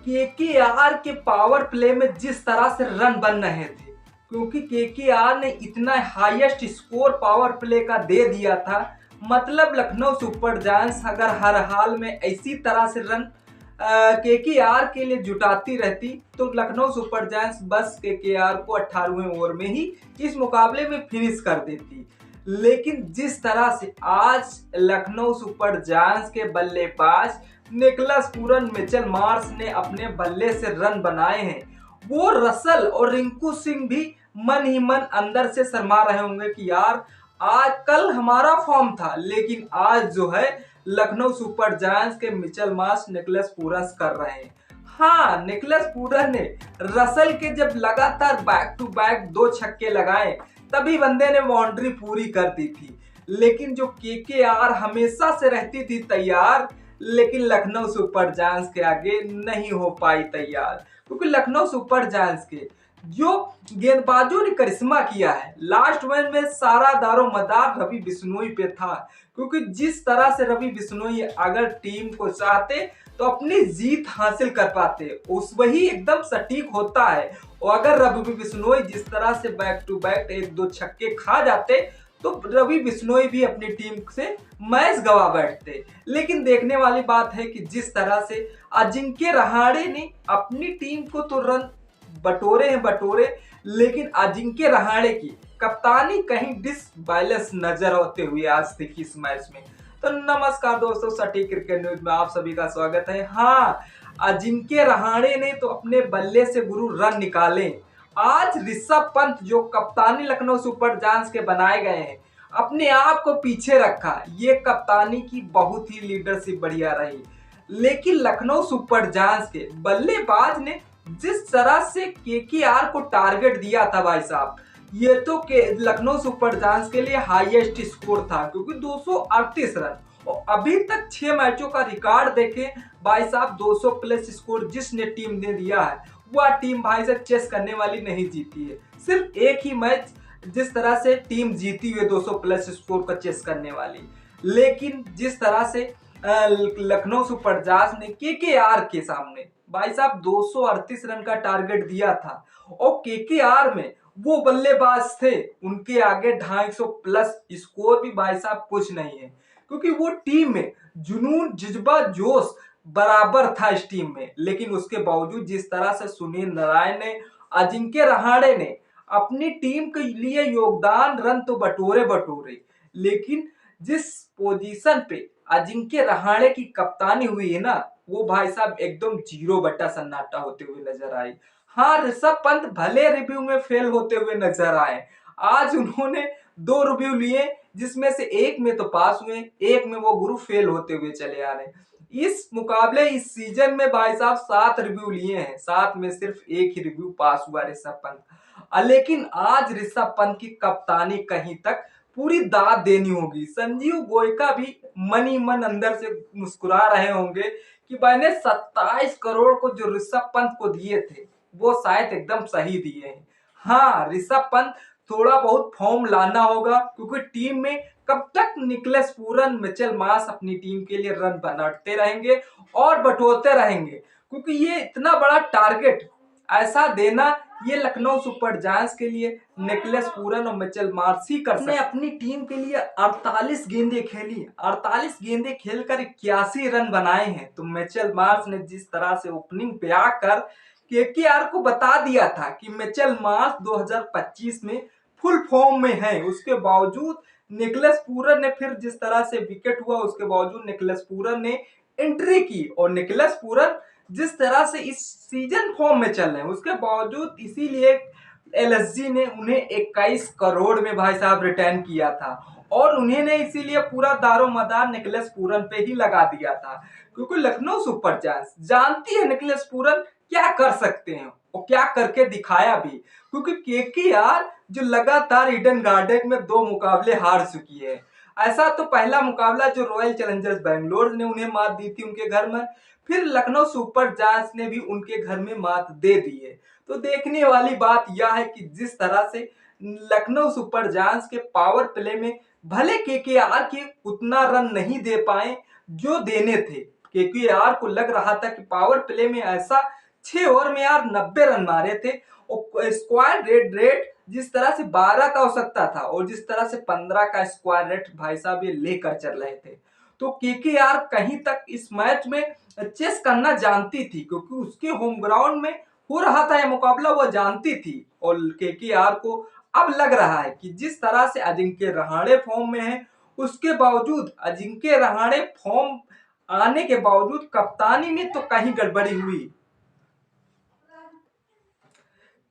KKR के power play में जिस तरह से रन बन रहे थे, क्योंकि केकेआर ने इतना हाईएस्ट स्कोर पावर प्ले का दे दिया था। मतलब लखनऊ सुपर जायंट्स अगर हर हाल में इसी तरह से रन केकेआर के लिए जुटाती रहती तो लखनऊ सुपर जायंट्स बस केकेआर को 18वें ओवर में ही इस मुकाबले में फिनिश कर देती। लेकिन जिस तरह से आज लखनऊ सुपर जायंट्स के बल्लेबाज निकलस पूरन, मिचेल मार्श ने अपने बल्ले से रन बनाए हैं, वो रसल और रिंकू सिंह भी मन ही मन अंदर से शर्मा रहे होंगे कि यार आज कल हमारा फॉर्म था, लेकिन आज जो है लखनऊ सुपर जायंट्स के मिचेल मार्श निकलस पूरन कर रहे हैं। हाँ, निकलस पूरन ने रसल के जब लगातार बैक टू बैक 2 छक्के लगाए तभी बंदे ने बाउंड्री पूरी कर दी थी। लेकिन जो केकेआर हमेशा से रहती थी तैयार, लेकिन लखनऊ सुपर जायंट्स के आगे नहीं हो पाई तैयार, क्योंकि लखनऊ सुपर जायंट्स के जो गेंदबाजों ने करिश्मा किया है लास्ट ओवर में सारा दारोमदार रवि बिश्नोई पे था। क्योंकि जिस तरह से रवि बिश्नोई अगर टीम को चाहते तो अपनी जीत हासिल कर पाते, उस वही एकदम सटीक होता है। और अगर रवि बिश्नोई जिस तरह से बैक टू बैक 1-2 छक्के खा जाते तो रवि बिश्नोई भी अपनी टीम से मैच गवा बैठते। लेकिन देखने वाली बात है कि जिस तरह से अजिंक्य रहाणे ने अपनी टीम को तो रन बटोरे हैं बटोरे, लेकिन अजिंक्य रहाणे की कप्तानी कहीं डिसबैलेंस नजर होते हुए आज थी इस मैच में। तो नमस्कार दोस्तों, सटीक क्रिकेट न्यूज में आप सभी का स्वागत है। हाँ, अजिंक्य रहाणे ने तो अपने बल्ले से गुरु रन निकाले। आज ऋषभ पंत जो कप्तानी लखनऊ सुपर जायंट्स के बनाए गए हैं, अपने आप को पीछे रखा, ये कप्तानी की बहुत ही लीडरशिप बढ़िया रही। लेकिन लखनऊ सुपर जायंट्स के बल्लेबाज ने जिस तरह से केकेआर को टारगेट दिया था भाई साहब, ये तो लखनऊ सुपर जायंट्स के लिए हाईएस्ट स्कोर था, क्योंकि 238 रन। और अभी तक 6 मैचों का रिकॉर्ड देखें भाई साहब, 200 प्लस स्कोर जिसने टीम ने दिया है वह टीम भाई साहब चेस करने वाली नहीं जीती है। सिर्फ एक ही मैच जिस तरह से टीम जीती हुई 200 प्लस स्कोर का चेस करने वाली। लेकिन जिस तरह से लखनऊ सुपर जायंट्स ने केकेआर के सामने भाई साहब 238 रन का टारगेट दिया था, और केकेआर में वो बल्लेबाज थे उनके आगे 250 प्लस स्कोर भी भाई साहब कुछ नहीं है। क्योंकि वो टीम में जुनून, जज्बा, जोश बराबर था इस टीम में। लेकिन उसके बावजूद जिस तरह से सुनील नारायण ने, अजिंक्य रहाणे ने अपनी टीम के लिए योगदान, रन तो बटोरे बटोरे, लेकिन जिस पोजीशन पे अजिंक्य रहाणे की कप्तानी हुई है ना, वो भाई साहब एकदम 0 बट्टा सन्नाटा होते हुए नजर आई। हाँ, ऋषभ पंत भले रिव्यू में फेल होते हुए नजर आए। आज उन्होंने 2 रिव्यू लिए, जिसमें से एक में तो पास हुए, एक में वो गुरु फेल होते हुए चले आ रहे। इस मुकाबले इस सीजन में भाई साहब 7 रिव्यू लिए हैं, 7 में सिर्फ एक ही रिव्यू पास हुआ ऋषभ पंत। लेकिन आज ऋषभ पंत की कप्तानी कहीं तक पूरी दाद देनी होगी। संजीव गोयका भी मन ही मन अंदर से मुस्कुरा रहे होंगे कि मैंने 27 करोड़ को जो ऋषभ पंत को दिए थे वो शायद एकदम सही दिए हैं। हाँ, ऋषभ पंत थोड़ा बहुत फॉर्म लाना होगा, क्योंकि टीम में कब तक निकलस पूरन, मिचेल मार्श अपनी टीम के लिए रन बनाते रहेंगे और बटोरते रहेंगे। क्योंकि ये इतना बड़ा टारगेट ऐसा देना, ये लखनऊ सुपर जायंट्स के लिए निकलस पूरन और मिचेल मार्श ही कर सकते। अपनी टीम के लिए 48 गेंदें खेली, 48 गेंदें खेलकर 81 रन बनाए हैं। तो मिचेल मार्श ने जिस तरह से ओपनिंग पे आकर केकेआर को बता दिया था कि मिचेल मार्श 2025 में फुल फॉर्म में है, उसके बावजूद निकलस पूरन ने फिर जिस तरह से विकेट हुआ, उसके बावजूद निकलस पूरन ने एंट्री की। और निकलस पूरन जिस तरह से इस सीजन फॉर्म में चल रहे हैं, उसके बावजूद इसीलिए एलएसजी ने उन्हें 21 करोड़ में भाई साहब रिटर्न किया था, और उन्हें ने इसीलिए पूरा दारोमदार निकलस पूरन पे ही लगा दिया था। क्योंकि लखनऊ सुपर जायंट्स जानती है निकलस पूरन क्या कर सकते हैं और क्या करके दिखाया भी। क्योंकि केकेआर जो लगातार ईडन गार्डन में 2 मुकाबले हार चुकी है। ऐसा तो पहला मुकाबला जो रॉयल चैलेंजर्स बैंगलोर ने उन्हें मात दी थी उनके घर में, फिर लखनऊ सुपर जायंट्स ने भी उनके घर में मात दे दी है। तो देखने वाली बात यह है कि जिस तरह से लखनऊ सुपर जायंट्स के पावर प्ले में भले केकेआर के उतना रन नहीं दे पाए जो देने थे, केकेआर को लग रहा था कि पावर प्ले में ऐसा 6 ओवर में यार 90 रन मारे थे और स्क्वायर रेट जिस तरह से 12 का हो सकता था और जिस तरह से 15 का स्क्वायर रेट भाई साहब ये लेकर चल रहे थे। तो केकेआर कहीं तक इस मैच में चेस करना जानती थी क्योंकि उसके होम ग्राउंड में हो रहा था यह मुकाबला, वो जानती थी। और केकेआर को अब लग रहा है कि जिस तरह से अजिंक्य रहाणे फॉर्म में है, उसके बावजूद अजिंक्य रहाणे फॉर्म आने के बावजूद कप्तानी में तो कहीं गड़बड़ी हुई।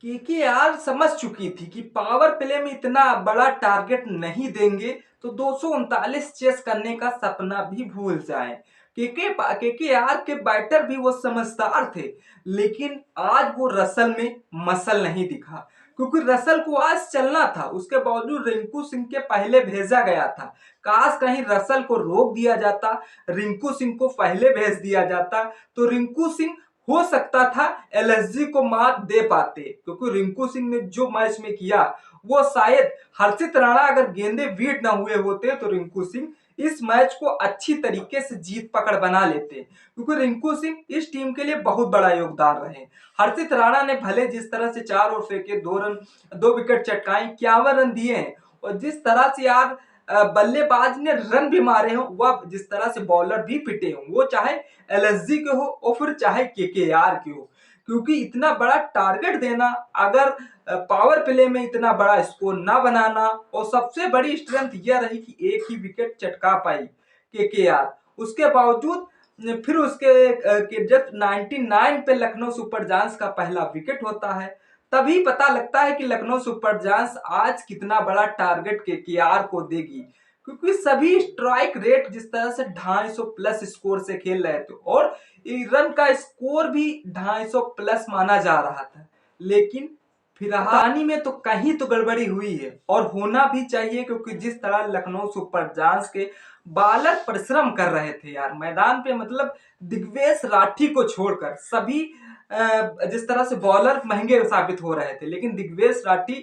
केकेआर समझ चुकी थी कि पावर प्ले में इतना बड़ा टारगेट नहीं देंगे तो 239 चेस करने का सपना भी भूल जाएं। केकेआर के बैटर भी वो समझदार थे, लेकिन आज वो रसल में मसल नहीं दिखा क्योंकि रसल को आज चलना था। उसके बावजूद रिंकू सिंह के पहले भेजा गया था। काश कहीं रसल को रोक दिया जाता, रिंकू सिंह को पहले भेज दिया जाता तो रिंकू सिंह हो सकता था एलएसजी को मात दे पाते, क्योंकि रिंकू सिंह ने जो मैच में किया वो शायद हर्षित राणा अगर गेंदे बीट ना हुए होते तो रिंकू सिंह इस मैच को अच्छी तरीके से जीत पकड़ बना लेते, क्योंकि रिंकू सिंह इस टीम के लिए बहुत बड़ा योगदान रहे। हर्षित राणा ने भले जिस तरह से 4 ओवर फेंके, 2 विकेट चटकाई, 51 रन दिए हैं और जिस तरह से यार बल्लेबाज ने रन भी मारे हो, वह जिस तरह से बॉलर भी पिटे हो, वो चाहे एलएसजी के हो और फिर चाहे केकेआर के हो, क्योंकि इतना बड़ा टारगेट देना, अगर पावर प्ले में इतना बड़ा स्कोर ना बनाना, और सबसे बड़ी स्ट्रेंथ यह रही कि एक ही विकेट चटका पाई केकेआर। उसके बावजूद फिर उसके जब 99 पे लखनऊ सुपर जायंट्स का पहला विकेट होता है, तभी पता लगता है कि लखनऊ सुपर जायंट्स आज कितना बड़ा टारगेट केकेआर को देगी, क्योंकि सभी स्ट्राइक रेट जिस तरह से 250 प्लस स्कोर से खेल रहे थे और रन का स्कोर भी 250 प्लस माना जा रहा था। लेकिन फिर कप्तानी में तो कहीं तो गड़बड़ी हुई है और होना भी चाहिए, क्योंकि जिस तरह लखनऊ सुपर जायंट्स के बालर परिश्रम कर रहे थे यार मैदान पे, मतलब दिग्वेश राठी को छोड़कर सभी जिस तरह से बॉलर महंगे साबित हो रहे थे, लेकिन दिग्वेश राठी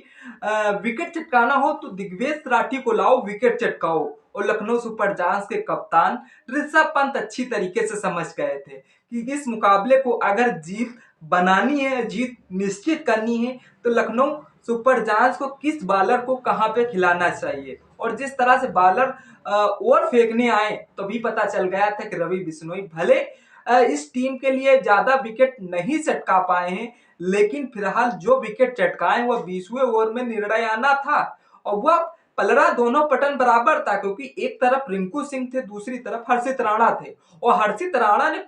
विकेट चटकाना हो तो दिग्वेश राठी को लाओ, विकेट चटकाओ। और लखनऊ सुपर जायंट्स के कप्तान ऋषभ पंत अच्छी तरीके से समझ गए थे कि इस मुकाबले को अगर जीत बनानी है, जीत निश्चित करनी है, तो लखनऊ सुपर जायंट्स को किस बॉलर को कहां पे खिलाना चाहिए। और जिस तरह से बॉलर ओवर फेंकने आए तो भी पता चल गया था कि रवि बिश्नोई भले इस टीम के लिए ज्यादा विकेट नहीं चटका पाए हैं, लेकिन फिलहाल जो विकेट चटकाए वह 20वें ओवर में निर्णय आना था और वह पलड़ा दोनों पटन बराबर था, क्योंकि एक तरफ रिंकू सिंह थे, दूसरी तरफ हर्षित राणा थे। और हर्षित राणा ने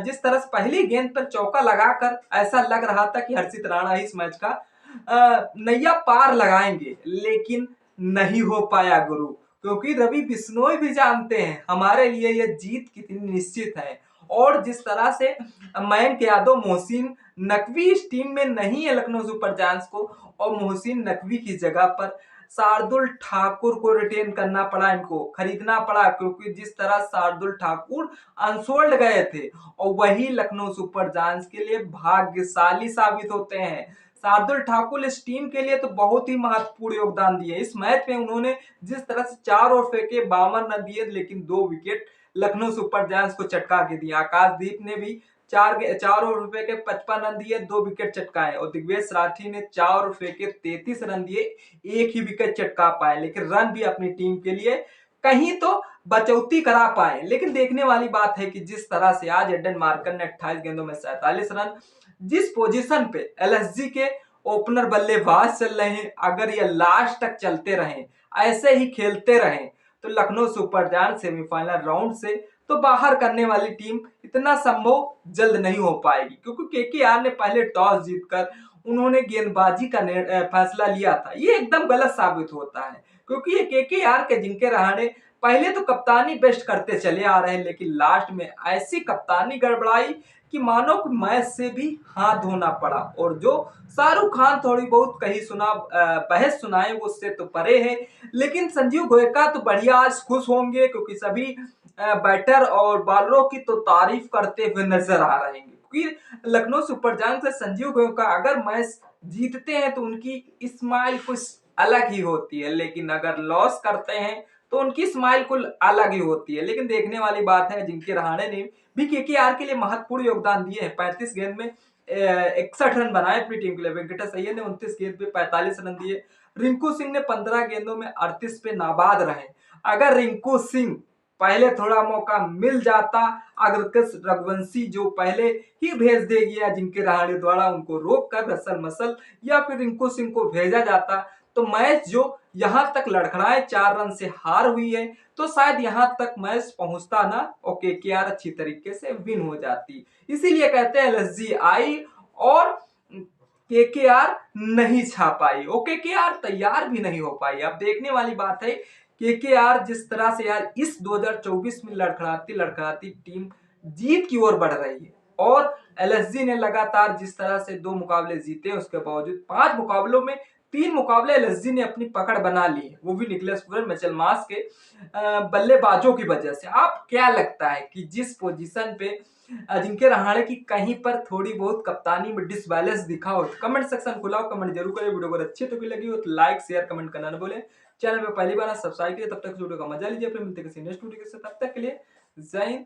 जिस तरह से पहली गेंद पर चौका लगाकर ऐसा लग रहा था कि हर्षित राणा इस मैच का नैया पार लगाएंगे, लेकिन नहीं हो पाया गुरु, क्योंकि रवि बिश्नोई भी जानते हैं हमारे लिए यह जीत कितनी निश्चित है। और जिस तरह से मयंक यादव, मोहसिन नकवी इस टीम में नहीं है लखनऊ सुपर जायंट्स को, और मोहसिन नकवी की जगह पर शार्दुल ठाकुर को रिटेन करना पड़ा, इनको खरीदना पड़ा, क्योंकि जिस तरह शार्दुल ठाकुर अनसोल्ड गए थे और वही लखनऊ सुपर जायंट्स के लिए भाग्यशाली साबित होते हैं। शार्दुल ठाकुर इस टीम के लिए तो बहुत ही महत्वपूर्ण योगदान दिए। इस मैच में उन्होंने जिस तरह से 4 ओवर फेंके, 52 रन दिए, लेकिन 2 विकेट लखनऊ सुपर जायंट्स को चटका के दिया। आकाशदीप ने भी 4 ओवर फेंके 55 रन दिए, 2 विकेट चटकाए, और दिग्वेश राठी ने 4 ओवर फेंके 33 रन दिए, 1 ही विकेट चटका पाए, लेकिन रन भी अपनी टीम के लिए कहीं तो बचौती करा पाए। लेकिन देखने वाली बात है कि जिस तरह से आज एडन मार्कन ने 28 गेंदों में 47 रन, जिस पोजीशन पे एलएसजी के ओपनर बल्लेबाज चल रहे हैं, अगर ये लास्ट तक चलते रहें, ऐसे ही खेलते रहें, तो Lucknow super giants semifinal round से तो बाहर करने वाली टीम इतना संभव जल्द नहीं हो पाएगी, क्योंकि केकेआर ने पहले टॉस जीतकर उन्होंने गेंदबाजी का फैसला लिया था। ये एकदम गलत साबित होता है, क्योंकि ये केकेआर के अजिंक्य रहाणे पहले तो कप्तानी बेस्ट करते चले आ रहे हैं, लेकिन लास्ट में ऐसी कप्तानी गड़बड़ाई कि मानो कि मैच से भी हाथ धोना पड़ा। और जो शाहरुख खान थोड़ी बहुत कही बहस सुनाए वो उससे तो परे है, लेकिन संजीव गोयनका तो बढ़िया आज खुश होंगे, क्योंकि सभी बैटर और बॉलरों की तो तारीफ करते हुए नजर आ रहे हैं। क्योंकि लखनऊ सुपर जायंट्स से संजीव गोयनका अगर मैच जीतते हैं तो उनकी स्माइल कुछ अलग ही होती है, लेकिन अगर लॉस करते हैं तो उनकी स्माइल कुल अलग ही होती है। लेकिन देखने वाली बात है, अजिंक्य रहाणे ने भी केकेआर के लिए महत्वपूर्ण योगदान दिए हैं। 35 गेंद में 61 रन बनाए अपनी टीम के लिए। वेंकटेश अय्यर ने 29 गेंद पे 45 रन दिए। रिंकू सिंह ने 15 गेंदों में 38 पे नाबाद रहे। अगर रिंकू सिंह पहले थोड़ा मौका मिल जाता, अग्रकश रघुवंशी जो पहले ही भेज दे गया अजिंक्य रहाणे द्वारा, उनको रोक कर रसल मसल या फिर रिंकू सिंह को भेजा जाता, तो मैच जो यहां तक लड़खड़ाए 4 रन से हार हुई है, तो शायद यहां तक मैच पहुंचता ना और केकेआर अच्छी तरीके से विन हो जाती। इसीलिए कहते हैं एलएसजी आई और केकेआर नहीं छा पाई और केकेआर तैयार भी नहीं हो पाई। अब देखने वाली बात है केकेआर जिस तरह से यार इस 2024 में लड़खड़ाती लड़खड़ाती टीम जीत की ओर बढ़ रही है, और एलएसजी ने लगातार जिस तरह से 2 मुकाबले जीते, उसके बावजूद 5 मुकाबलों में 3 मुकाबले एलएसजी ने अपनी पकड़ बना ली है, वो भी निकलस पूरन, मिचेल मार्श के बल्लेबाजों की वजह से। आप क्या लगता है कि जिस पोजीशन पे अजिंक्य रहाणे की कहीं पर थोड़ी बहुत कप्तानी में डिसबैलेंस दिखा हो, कमेंट सेक्शन खुला हो, कमेंट जरूर करें। वीडियो अगर अच्छी तो भी लगी हो तो लाइक शेयर कमेंट करना ना भूलें। चैनल पे पहली बार सब्सक्राइब कीजिए। तब तक वीडियो का मजा लीजिए। फिर मिलते किसी नेक्स्ट वीडियो के साथ, तब तक के लिए जय हिंद।